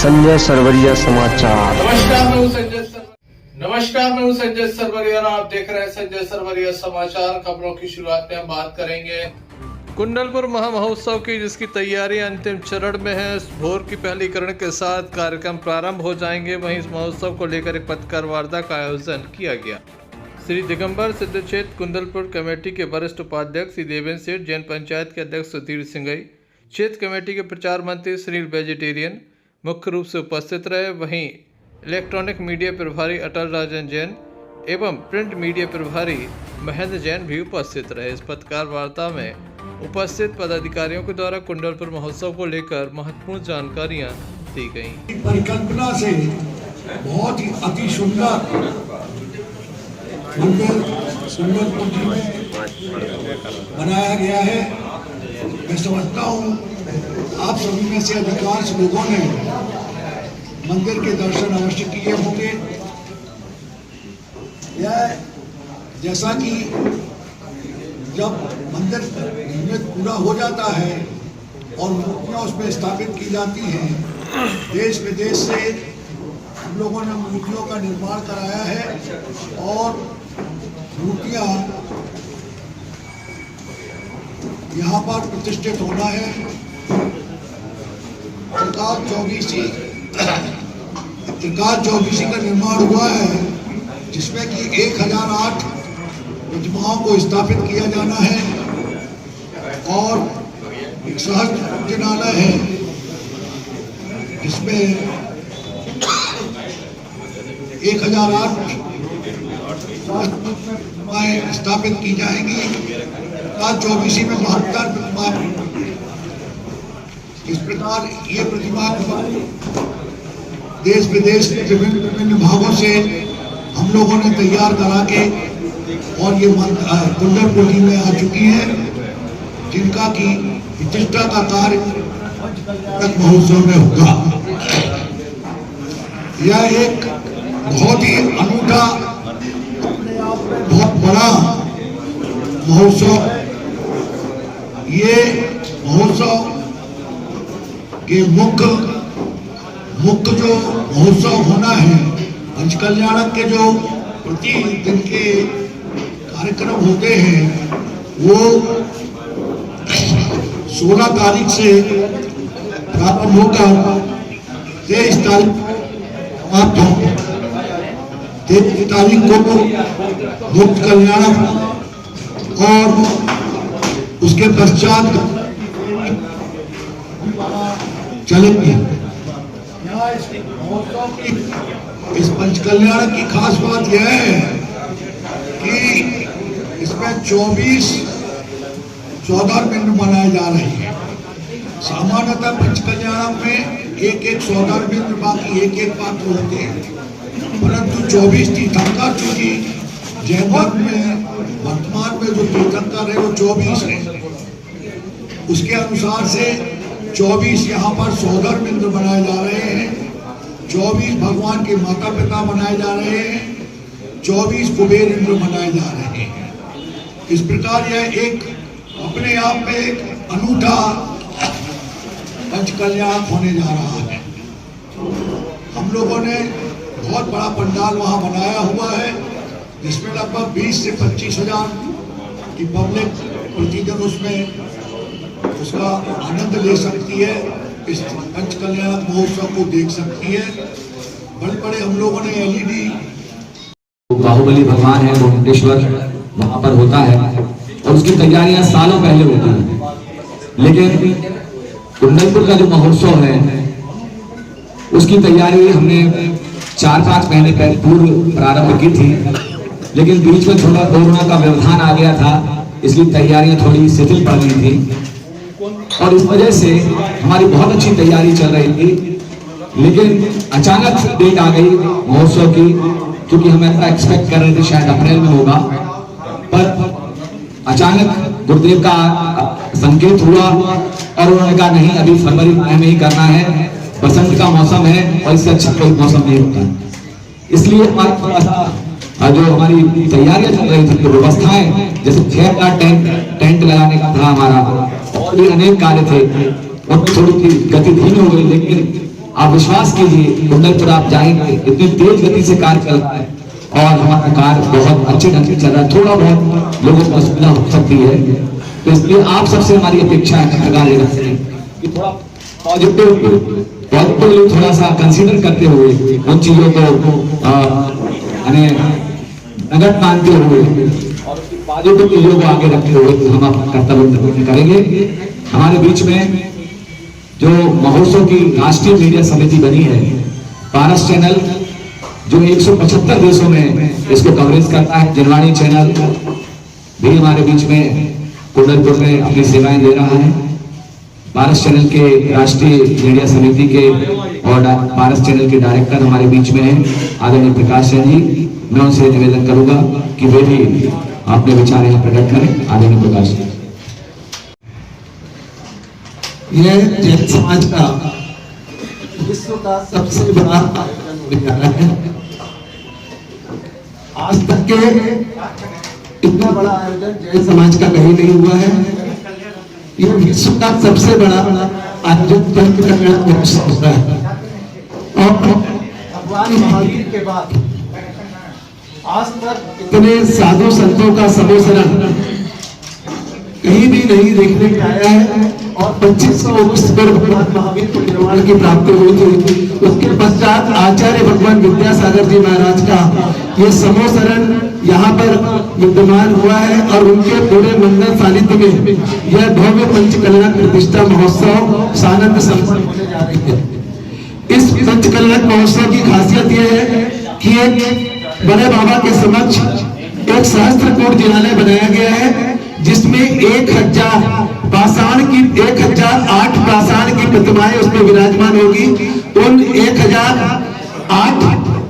संजय सरवरिया समाचार। नमस्कार, मैं हूं संजय सरवरिया और आप देख रहे हैं संजय सरवरिया समाचार। खबरों की शुरुआत में हम बात करेंगे कुंडलपुर महामहोत्सव की, जिसकी तैयारी अंतिम चरण में है। भोर की पहलीकरण के साथ कार्यक्रम प्रारंभ हो जाएंगे। वहीं इस महोत्सव को लेकर एक पत्रकार वार्ता का आयोजन किया गया। श्री दिगंबर सिद्ध क्षेत्र कुंडलपुर कमेटी के वरिष्ठ उपाध्यक्ष श्री देवेंद्र सेठ, जैन पंचायत के अध्यक्ष सुधीर सिंघई, क्षेत्र कमेटी के प्रचार मंत्री सुनील वेजिटेरियन मुख्य रूप से उपस्थित रहे। वहीं इलेक्ट्रॉनिक मीडिया प्रभारी अटल राजन जैन एवं प्रिंट मीडिया प्रभारी महेंद्र जैन भी उपस्थित रहे। इस पत्रकार वार्ता में उपस्थित पदाधिकारियों के द्वारा कुंडलपुर महोत्सव को लेकर महत्वपूर्ण जानकारियां दी गईं। परिकल्पना से बहुत ही अति सुंदर मंदिर कुंडलपुर जी में बनाया गया है। मैं समझता हूँ आप सभी में से अधिकांश लोगों ने मंदिर के दर्शन अवश्य किए होंगे। यह जैसा कि जब मंदिर निर्मित पूरा हो जाता है और मूर्तियाँ उसमें स्थापित की जाती हैं, देश विदेश से हम लोगों ने मूर्तियों का निर्माण कराया है और मूर्तियाँ यहाँ पर प्रतिष्ठित होना है। त्रिकाल चौबीसी का निर्माण हुआ है, जिसमें कि 1008 प्रतिमाओं को स्थापित किया जाना है और एक सहस्त्र पूजनालय है, जिसमें 1008 प्रतिमाएं स्थापित की जाएंगी। त्रिकाल चौबीसी में 72 प्रतिमाएं। इस प्रकार ये प्रतिमा देश विदेश के विभिन्न भागों से हम लोगों ने तैयार करा के और ये कुंडलपुर जी में आ चुकी है, जिनका की प्रतिष्ठा का कार्य महोत्सव में होगा। यह एक बहुत ही अनूठा, बहुत बड़ा महोत्सव। ये महोत्सव के मुख्य जो महोत्सव होना है, पंचकल्याणक के जो प्रतिदिन के कार्यक्रम होते हैं, वो 16 तारीख से प्रारंभ होकर 23 तारीख समाप्त हो। 23 तारीख को मुख्य कल्याणक और उसके पश्चात चलेंगे। इस पंचकल्याण की खास बात यह है कि इसमें 24 सौदारबिंद बनाए जा रहे हैं। सामान्यतः पंचकल्याण में एक सौदारबिंद, बाकी एक पात्र होते हैं, परंतु 24 तीर्थंकर, चूंकि जैन धर्म में वर्तमान में जो तीर्थंकर है वो 24 है, उसके अनुसार से 24 यहाँ पर सौदारबिंद बनाए जा रहे हैं। 24 भगवान के माता पिता बनाए जा रहे हैं। 24 कुबेर इंद्र बनाए जा रहे हैं। इस प्रकार यह एक अपने आप में एक अनूठा पंचकल्याण होने जा रहा है। हम लोगों ने बहुत बड़ा पंडाल वहाँ बनाया हुआ है, जिसमें लगभग 20 से 25 हजार की पब्लिक प्रतिदिन उसमें उसका आनंद ले सकती है, इस पंचकल्याण महोत्सव को देख सकती है। बड़े बड़े हम लोगों ने LED, बाहुबली भगवान है मुंडेश्वर, वहां पर होता है और उसकी तैयारियां सालों पहले होती हैं। लेकिन कुंडलपुर का जो महोत्सव है, उसकी तैयारी हमने 4-5 महीने पूर्व प्रारंभ की थी, लेकिन बीच में थोड़ा कोरोना का व्यवधान आ गया था, इसलिए तैयारियां थोड़ी शिथिल पड़ गई थी और इस वजह से हमारी बहुत अच्छी तैयारी चल रही थी। लेकिन अचानक डेट आ गई महोत्सव की, क्योंकि हम ऐसा एक्सपेक्ट कर रहे थे शायद अप्रैल में होगा, पर अचानक गुरुदेव का संकेत हुआ और उन्होंने कहा नहीं, अभी फरवरी में ही करना है, बसंत का मौसम है और इससे अच्छा कोई मौसम नहीं होता। इसलिए हमारे थोड़ा सा जो हमारी तैयारियां चल रही थी, व्यवस्थाएं, जैसे चेयर का टेंट लगाने का था हमारा, और भी अनेक कार्य थे और थोड़ी सी गति धीमी हो गई, लेकिन आप विश्वास कीजिए कुंडलपुर आप जाएंगे, इतनी तेज गति से कार्य चल रहा है और हमारा कार्य बहुत अच्छे ढंग से चल रहा है। थोड़ा बहुत लोगों को असुविधा हो सकती है, तो इसलिए आप सबसे हमारी अपेक्षा है कि थोड़ा पॉजिटिव थोड़ा सा कंसीडर करते हुए उन चीजों को नगद मानते हुए और पॉजिटिव चीजों को आगे रखते हुए हम अपना कर्तव्य करेंगे। हमारे बीच में जो महोत्सव की राष्ट्रीय मीडिया समिति बनी है, पारस चैनल जो 175 देशों में इसको कवरेज करता है, जनवाणी चैनल भी हमारे बीच में कुंडलपुर में अपनी सेवाएं दे रहा है। पारस चैनल के राष्ट्रीय मीडिया समिति के और पारस चैनल के डायरेक्टर हमारे बीच में हैं आदरणीय प्रकाश जी। मैं उनसे निवेदन करूंगा कि वे भी अपने विचार यहाँ प्रकट करें। आदरणीय प्रकाश जी। यह जैन समाज का विश्व का सबसे बड़ा आयोजन होने जा रहा है। आज तक के इतना बड़ा आयोजन जैन समाज का कहीं नहीं हुआ है। यह विश्व का सबसे बड़ा आयोजन पंच कल्याण महोत्सव होता है और भगवान महावीर के बाद आज तक इतने साधु संतों का समूह कहीं भी नहीं देखने में आया है। और 2500 वर्ष पर भगवान महावीर को निर्वाण की प्राप्ति हुई थी। उसके पश्चात आचार्य भगवान विद्यासागर जी महाराज का ये समूह शरण यहाँ पर विद्यमान हुआ है और उनके पूरे मंगल सानिध्य में यह भव्य पंचकल्याण प्रतिष्ठा महोत्सव सानंद संपन्न होने जा रही है। इस पंचकल्याण महोत्सव की खासियत यह है कि एक बड़े बाबा के समक्ष एक सहस्त्रकूट जिनालय बनाया गया है, जिसमें 1000 पाषाण की 1008 पाषाण की प्रतिमाएं उसमें विराजमान होगी। उन 1008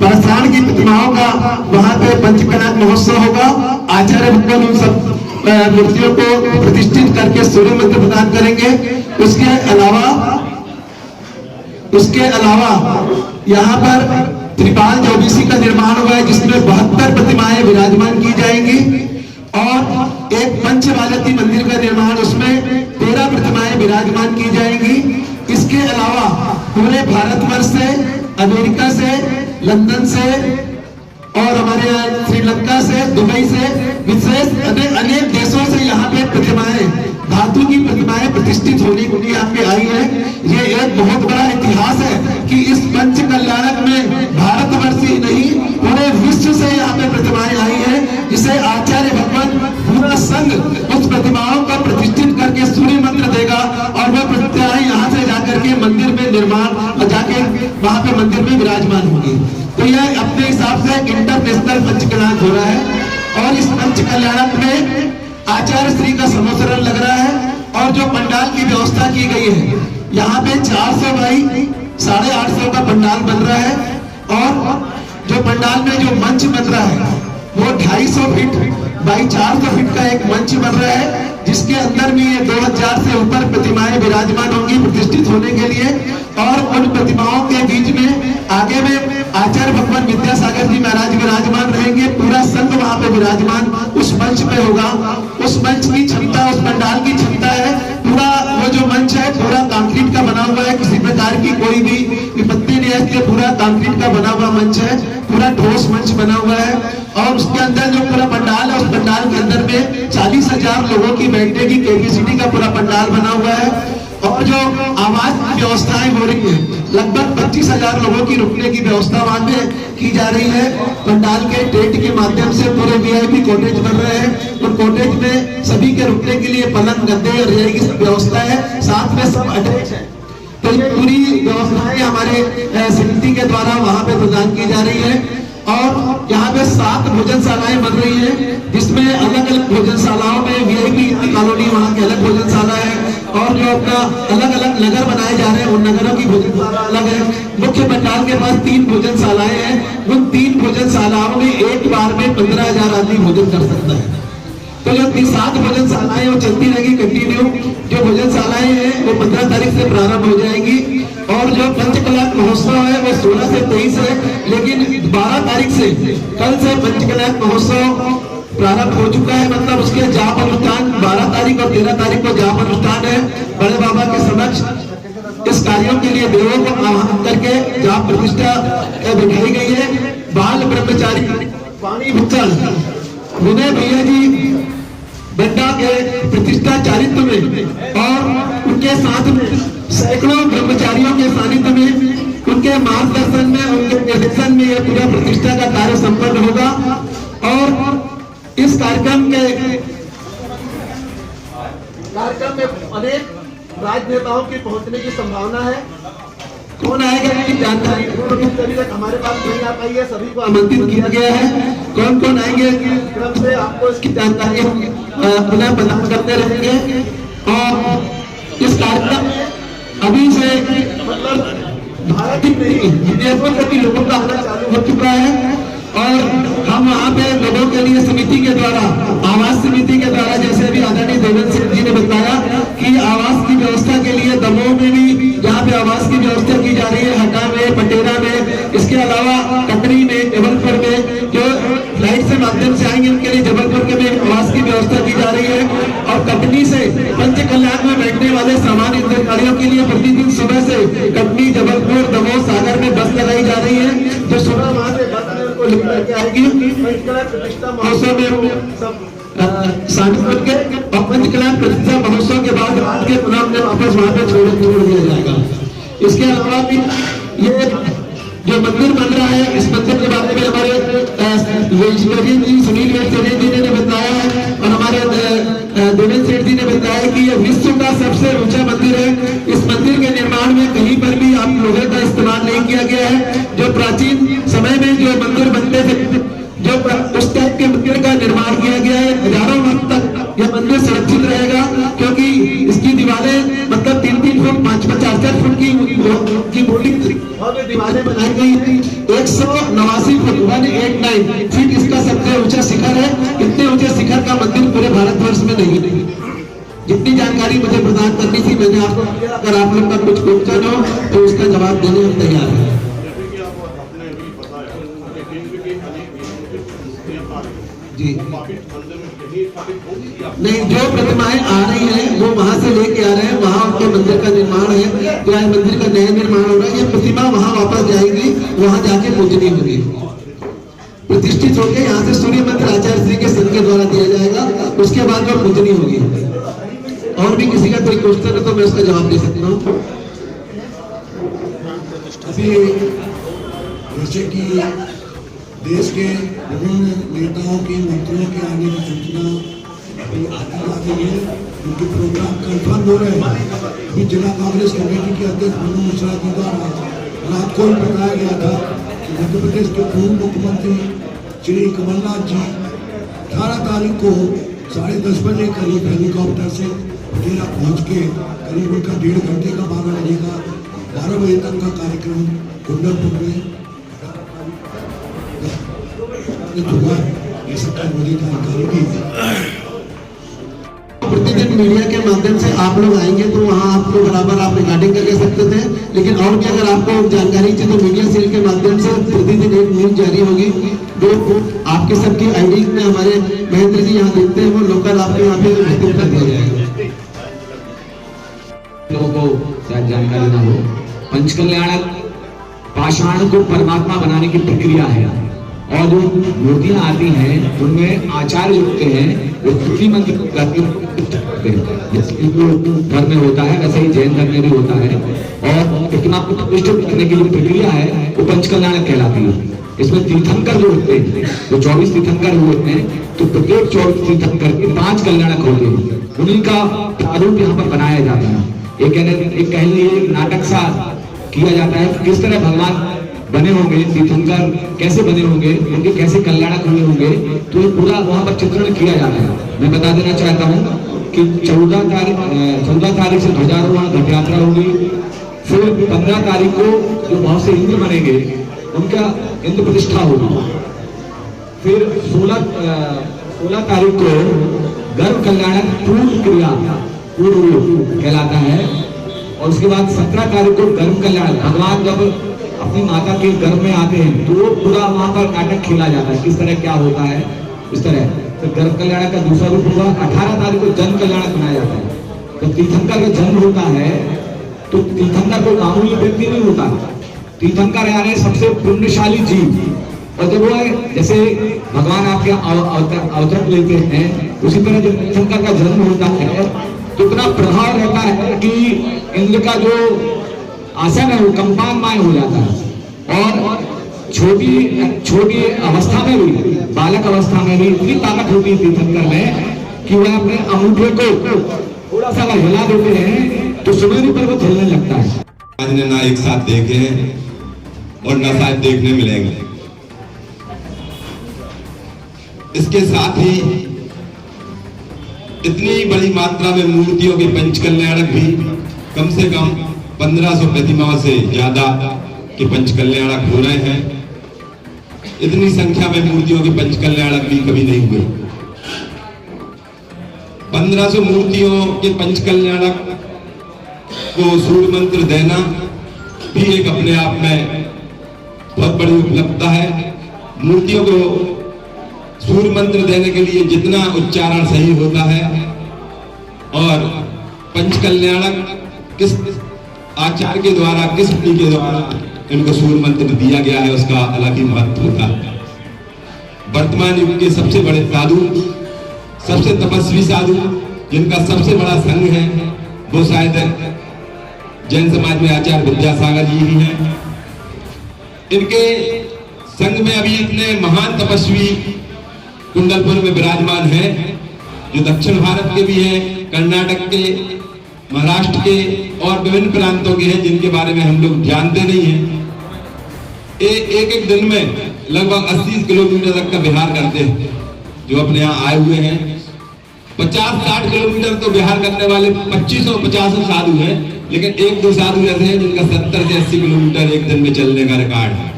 पाषाण की प्रतिमाओं का वहां पे पंचकल्याण महोत्सव होगा। आचार्य भगवान उन सब मूर्तियों को प्रतिष्ठित करके सूर्य मंत्र प्रदान करेंगे। उसके अलावा यहाँ पर त्रिपाल चौबीसी का निर्माण हुआ है, जिसमें 72 प्रतिमाएं विराजमान की जाएंगी और एक पंचवालती मंदिर का निर्माण, उसमें 13 प्रतिमाएं विराजमान की जाएंगी। इसके अलावा पूरे भारतवर्ष से, अमेरिका से, लंदन से और हमारे यहाँ श्रीलंका से, दुबई से, विशेष अनेक देशों से यहाँ पे प्रतिमाएं, धातु की प्रतिमाएं प्रतिष्ठित होने के लिए यहाँ पे आई है। ये एक बहुत बड़ा इतिहास है कि इस पंच कल्याणक में भारतवर्ष ही नहीं पूरे विश्व से यहाँ पे प्रतिमाएं आई है, जिसे आचार्य भगवान पूरा संघ उस प्रतिमाओं को प्रतिष्ठित करके सूर्य मंत्र देगा और वह प्रतिमाएं यहाँ से जाकर के मंदिर में निर्माण जाके वहां पे मंदिर में विराजमान होगी। तो यह अपने हिसाब से इंटरनेशनल पंच कल्याण हो रहा है और इस पंच कल्याणक में आचार्य श्री का समोसरण लग रहा है और जो पंडाल की व्यवस्था की गई है, यहाँ पे 400 बाई 850 का पंडाल बन रहा है और जो पंडाल में जो मंच बन रहा है वो 250 फीट बाई 400 फीट का एक मंच बन रहा है, जिसके अंदर भी ये 2000 से ऊपर प्रतिमाएं विराजमान होंगी प्रतिष्ठित होने के लिए। और उन प्रतिमाओं के बीच में आगे में आचार्य भगवान विद्यासागर जी महाराज विराजमान रहेंगे। पूरा संघ वहां पे विराजमान उस मंच पे होगा। उस मंच की क्षमता, उस पंडाल की क्षमता है, पूरा वो जो मंच है पूरा कंक्रीट का बना हुआ है, किसी प्रकार की कोई भी विपत्ति नहीं है, इसलिए पूरा कंक्रीट का बना हुआ मंच है, पूरा ठोस मंच बना हुआ है। और उसके अंदर जो पूरा पंडाल है, उस पंडाल के अंदर में 40,000 लोगों की बैठने की कैपेसिटी का पूरा पंडाल बना हुआ है। और जो आवास की व्यवस्थाएं हो रही है, लगभग 25,000 लोगों की रुकने की व्यवस्था वहां पे की जा रही है। पंडाल के टेंट के माध्यम से पूरे वीआईपी कॉटेज बन रहे हैं। और कॉटेज में सभी के रुकने के लिए पलंग, गद्दे और रजाई की व्यवस्था है, साथ में सब अटैच है। तो ये पूरी व्यवस्थाएं हमारे समिति के द्वारा वहां पे प्रदान की जा रही है। और यहाँ पे 7 भोजनशालाएं बन रही हैं, जिसमें अलग अलग भोजनशालाओं में वीआईपी कॉलोनी वहाँ की अलग भोजनशाला है और जो अपना अलग अलग नगर बनाए जा रहे हैं उन नगरों की भोजनशाला अलग है। मुख्य पंडाल के पास 3 भोजनशालाएं हैं। उन 3 भोजनशालाओं में एक बार में 15,000 आदमी भोजन कर सकता है। तो जो 7 भोजनशालाएं वो चलती रहेगी कंटिन्यू। जो भोजनशालाएं हैं वो 15 तारीख से प्रारंभ हो जाएगी और जो पंचकल्याण महोत्सव है वो 16 से 23 है, लेकिन 12 तारीख से कल से पंचकल्याण महोत्सव प्रारंभ हो चुका है। मतलब उसके जाप अनुष्ठान 12 तारीख और 13 तारीख को जाप अनुष्ठान है बड़े बाबा के समक्ष। इस कार्यों के लिए देवों को आह्वान करके जहाँ प्रतिष्ठा दिखाई गई है, बाल ब्रह्मचारी पानी भूषण विनय भैया जी बंडा के प्रतिष्ठा चारित्र में और उनके साथ में सैकड़ों ब्रह्मचारियों के सानिध्य में, उनके मार्गदर्शन में, उनके निर्देशन में यह पूरा प्रतिष्ठा का कार्य संपन्न होगा। और इस कार्यक्रम में अनेक राजनेताओं की पहुंचने की संभावना है। कौन आएगा इसकी जानकारी अभी तक हमारे पास नहीं आ पाई है, सभी को आमंत्रित किया गया है। कौन कौन आएंगे क्रम से आपको इसकी जानकारी पुनः प्रदान करते रहेंगे। और इस कार्यक्रम में अभी से मतलब भारत ही नहीं विदेशों से भी लोगों का आना चालू हो चुका है। और हम वहाँ पे लोगों के लिए समिति के द्वारा, आवास समिति के द्वारा, जैसे अभी आदरणीय देवेंद्र सिंह जी ने बताया कि आवास की व्यवस्था के लिए दमोह में भी जहाँ पे आवास की व्यवस्था की जा रही है, हटा में, पटेरा में, इसके अलावा कटनी में, जबलपुर में जो फ्लाइट से माध्यम से आएंगे उनके लिए जबलपुर के में आवास की व्यवस्था की जा रही है। और कटनी से पंच कल्याण में बैठने वाले सामान्य हितग्राहियों के लिए प्रतिदिन सुबह से कटनी, जबलपुर, दमोह, सागर में बस लगाई जा रही है, जो सुबह वहाँ से बस लेकर आएगी। प्रतिष्ठा महोत्सव में सब शामिल होंगे और पंचकला प्रतिष्ठा महोत्सव के बाद रात के पुनः वापस वहाँ पे छोड़ दिया जाएगा। इसके अलावा भी ये जो मंदिर बन रहा है, इस मंदिर के बारे में हमारे वेजिटेरियन जी सुनील वेजिटेरियन जी ने बताया है और हमारे देवेंद्र सेठ जी ने बताया कि यह विश्व का सबसे ऊंचा मंदिर है। इस मंदिर के निर्माण में कहीं पर भी आप लोहे का इस्तेमाल नहीं किया गया है। जो प्राचीन समय में जो मंदिर बनते थे, जो उस टाइप के मंदिर का निर्माण किया गया है। हजारों वर्ष तक यह मंदिर सुरक्षित रहेगा, क्योंकि इसकी दीवारें मतलब 3-3 फुट 5-4 फुट की बोली दीवारें बनाई गई थी। 189 फुट 189 फीट इसका सबसे ऊंचा शिखर है। इतने ऊंचे शिखर का मंदिर पूरे भारतवर्ष में नहीं है। जितनी जानकारी मुझे प्रदान करनी थी मैंने आपको, अगर आप लोग का कुछ क्वेश्चन हो तो उसका जवाब देने हम तैयार हैं। जी नहीं, जो प्रतिमाएं आ रही हैं वो वहां से लेके आ रहे हैं, वहां उनके मंदिर का निर्माण है, तो आज मंदिर का नया निर्माण हो रहा है। ये प्रतिमा वहां वापस जाएगी, वहां जाके पूजनी होगी, प्रतिष्ठित होकर यहाँ से सूर्य मंदिर आचार्य श्री के संघ के द्वारा दिया जाएगा। उसके बाद वो पूजनी होगी। और भी किसी का कोई क्वेश्चन है तो मैं उसका जवाब दे सकता हूँ। अभी जैसे कि देश के विभिन्न नेताओं के, मंत्रियों के आने की सूचना अभी आती जा रही है, उनके प्रोग्राम कंफर्म हो रहे हैं। अभी जिला कांग्रेस कमेटी के अध्यक्ष मनु मिश्रा जी द्वारा रात को ही बताया गया था कि मध्य प्रदेश के पूर्व मुख्यमंत्री श्री कमलनाथ जी 18 तारीख को 10:30 बजे करीब हेलीकॉप्टर से पटेरा पहुँच के करीब उनका 1.5 घंटे का भागा लगेगा। 12 बजे तक का कार्यक्रम कुंडलपुर में ये सब मुझे जानकारी दी। प्रतिदिन मीडिया के माध्यम से आप लोग आएंगे तो वहाँ आपको बराबर आप रिकॉर्डिंग कर सकते थे, लेकिन और भी अगर आपको जानकारी चाहिए तो मीडिया सेल के माध्यम से प्रतिदिन एक न्यूज जारी होगी जो आपके सबकी आईडी में हमारे महेंद्र जी यहाँ देखते हैं, वो लोकल आपके यहाँ पे वितरित कर दिया जाएगा। लोगों को शायद जानकारी ना हो, पंचकल्याण पाषाण को परमात्मा बनाने की प्रक्रिया है और जो मूर्तियां आती हैं उनमें आचार्य होते हैं, वो स्तुति मंत्र करते हैं। जैसे हिंदू धर्म में होता है वैसे ही जैन धर्म में भी होता है। और प्रतिमा को प्रतिष्ठित करने की जो प्रक्रिया है वो पंचकल्याण कहलाती है। इसमें तीर्थंकर जो होते हैं, जो 24 तीर्थंकर होते हैं, तो प्रत्येक 24 तीर्थंकर के 5 कल्याणक होते हैं। उन्हीं का प्रारूप यहाँ पर बनाया जाता है। एक कह लीजिए नाटक सा किया जाता है, किस तरह भगवान बने होंगे, तीर्थंकर कैसे बने होंगे, उनके कैसे कल्याणक हुए होंगे, तो ये पूरा वहां पर चित्रण किया जाता है। मैं बता देना चाहता हूँ कि 14 तारीख से ध्वजारोहण घट यात्रा होगी। फिर 15 तारीख को जो बहुत से इंद्र बनेंगे उनका इंद्र प्रतिष्ठा होगी। फिर 16 तारीख को गर्भ कल्याणक पूर्ण क्रिया पूर्ण रूप कहलाता है। और उसके बाद 17 तारीख को गर्भ कल्याण, भगवान जब अपनी माता के गर्भ में आते हैं तो पूरा वहां पर नाटक खेला जाता है, किस तरह क्या होता है इस तरह। तो गर्भ कल्याण का दूसरा रूप हुआ। 18 तारीख को जन्म कल्याण बनाया जाता है। तो तीर्थंकर का जन्म होता है तो तीर्थंकर कोई मामूली व्यक्ति नहीं होता। तीर्थंकर यानी सबसे पुण्यशाली जीव। और जब वो जैसे भगवान आपके अवतरण लेते हैं, उसी तरह जब तीर्थंकर का जन्म होता है तो इतना प्रभाव रहता है कि इंद्र का जो आसन है वो कंपायमान हो जाता है। और छोटी अवस्था में भी, बालक अवस्था में भी इतनी ताकत होती है तीर्थंकर में कि वह अपने अंगूठे को थोड़ा सा अगर हिला देते हैं तो सुमेरु पर्वत हिलने लगता है। आज ने ना एक साथ देखे हैं और ना शायद देखने मिलेंगे। इसके साथ ही इतनी बड़ी मात्रा में मूर्तियों के पंचकल्याणक भी, कम से कम 1500 प्रतिमाओं से ज्यादा के पंचकल्याणक हो रहे हैं। इतनी संख्या में मूर्तियों के पंचकल्याणक भी कभी नहीं हुए। 1500 मूर्तियों के पंचकल्याणक को सूर्य मंत्र देना भी एक अपने आप में बहुत बड़ी उपलब्धता है। मूर्तियों को सूर्य मंत्र देने के लिए जितना उच्चारण सही होता है और पंचकल्याणक किस आचार्य के द्वारा, किस विधि के द्वारा इनको सूर्य मंत्र दिया गया है, उसका अलग ही महत्व होता है। वर्तमान युग के सबसे बड़े साधु, सबसे तपस्वी साधु, जिनका सबसे बड़ा संघ है, वो शायद जैन समाज में आचार्य विद्यासागर जी ही हैं। इनके संघ में अभी इतने महान तपस्वी कुंडलपुर में विराजमान हैं, जो दक्षिण भारत के भी हैं, कर्नाटक के, महाराष्ट्र के और विभिन्न प्रांतों के हैं, जिनके बारे में हम लोग जानते नहीं हैं। एक दिन में लगभग 80 किलोमीटर तक का विहार करते हैं, जो अपने यहाँ आए हुए हैं। 50-60 किलोमीटर तो विहार करने वाले 2550 साधु हैं, लेकिन एक दो साधु ऐसे हैं जिनका 70 से 80 किलोमीटर एक दिन में चलने का रिकॉर्ड है।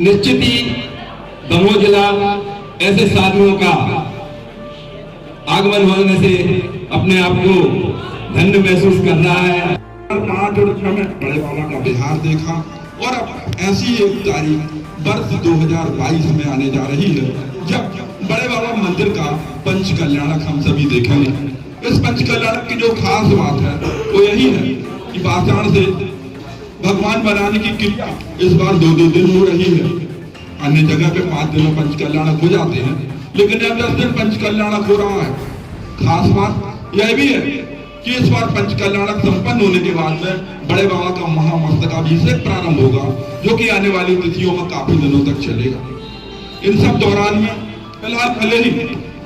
निश्चित ही दमोह जिला ऐसे साधुओं का आगमन होने से अपने आप को धन्य महसूस कर रहा है। 5 और 6 में बड़े बाबा का बिहार देखा और अब ऐसी एक तारीख वर्ष 2022 में आने जा रही है जब बड़े बाबा मंदिर का पंचकल्याणक हम सभी देखेंगे। इस पंचकल्याणक की जो खास बात है वो यही है कि पाषाण से भगवान बनाने की क्रिया इस बार 2-2 दिन हो रही है। अन्य जगह पे 5 दिन में पंचकल्याणक हो जाते हैं, लेकिन अब 10 दिन पंचकल्याणक हो रहा है। खास बात यह भी है कि इस बार पंचकल्याणक संपन्न होने के बाद में बड़े बाबा का महामस्तकाभिषेक प्रारंभ होगा, जो कि आने वाली तिथियों में काफी दिनों तक चलेगा। इन सब दौरान में फिलहाल भले ही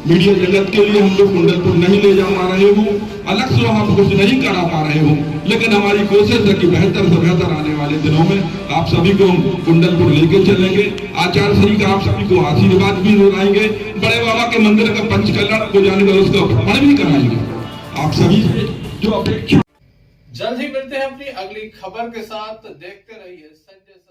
मीडिया जगत के लिए हम लोग कुंडलपुर नहीं ले जा पा रहे हो, अलग से हम कुछ नहीं करा पा रहे हो, लेकिन हमारी कोशिश है कि बेहतर से बेहतर आने वाले दिनों में आप सभी को कुंडलपुर लेके चलेंगे। आचार्य श्री का आप सभी को आशीर्वाद भी दिलाएंगे, बड़े बाबा के मंदिर का पंचकल्याण को जाने का उसका भ्रमण भी कराएंगे। आप सभी जो अपेक्षा। जल्द ही मिलते हैं अपनी अगली खबर के साथ। देखते रहिए संजय।